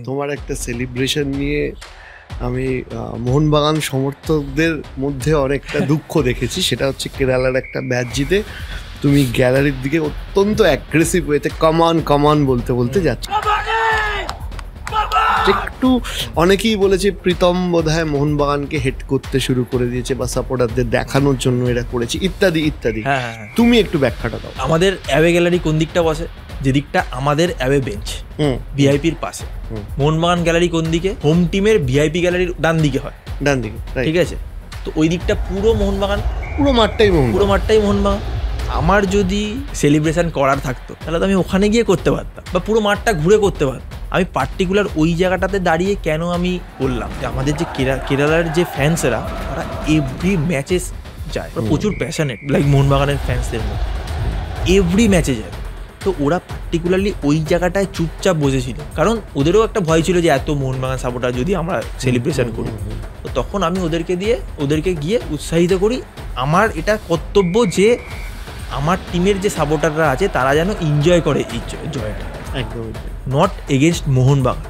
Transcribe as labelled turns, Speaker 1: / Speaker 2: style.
Speaker 1: তোমার একটা সেলিব্রেশন নিয়ে আমি মোহনবাগান সমর্থকদের মধ্যে অনেকটা দুঃখ দেখেছি। সেটা হচ্ছে কেরালার একটা ম্যাচ জিতে তুমি গ্যালারির দিকে অত্যন্ত অ্যাগ্রেসিভ ওয়েতে কামান বলতে বলতে যাচ্ছ। একটু অনেকেই বলেছে প্রীতম বোধহয় মোহনবাগানকে হেট করতে শুরু করে দিয়েছে বা সাপোর্টারদের দেখানোর জন্য এরা করেছে ইত্যাদি ইত্যাদি। তুমি একটু ব্যাখ্যাটা দাও।
Speaker 2: আমাদের অ্যাওয়ে গ্যালারি কোন দিকটা বসে? যে দিকটা আমাদের অ্যাওয়ে বেঞ্চ ভিআইপির পাশে। মোহনবাগান গ্যালারি কোন দিকে? হোম টিমের ভিআইপি গ্যালারির ডান দিকে হয়,
Speaker 1: ডান দিকে,
Speaker 2: ঠিক আছে? তো ওই দিকটা পুরো মোহনবাগান,
Speaker 1: পুরো মাঠটাই
Speaker 2: মোহনবাগান। আমার যদি সেলিব্রেশন করার থাকতো তাহলে তো আমি ওখানে গিয়ে করতে পারতাম বা পুরো মাঠটা ঘুরে করতে পারতাম। আমি পার্টিকুলার ওই জায়গাটাতে দাঁড়িয়ে কেন আমি বললাম যে আমাদের যে কেরালার যে ফ্যান্সেরা তারা এভরি ম্যাচে যায়, প্রচুর প্যাশনেট, লাইক মোহনবাগানের ফ্যান্সদের মধ্যে এভরি ম্যাচে যায়। তো ওরা পার্টিকুলারলি ওই জায়গাটায় চুপচাপ বসেছিল, কারণ ওদেরও একটা ভয় ছিল যে এত মোহনবাগান সাপোর্টার যদি আমরা সেলিব্রেশন করি। তো তখন আমি ওদেরকে গিয়ে উৎসাহিত করি। আমার এটা কর্তব্য যে আমার টিমের যে সাপোর্টাররা আছে তারা যেন এনজয় করে এই জয়টা,
Speaker 1: একদম,
Speaker 2: নট এগেনস্ট মোহনবাগান।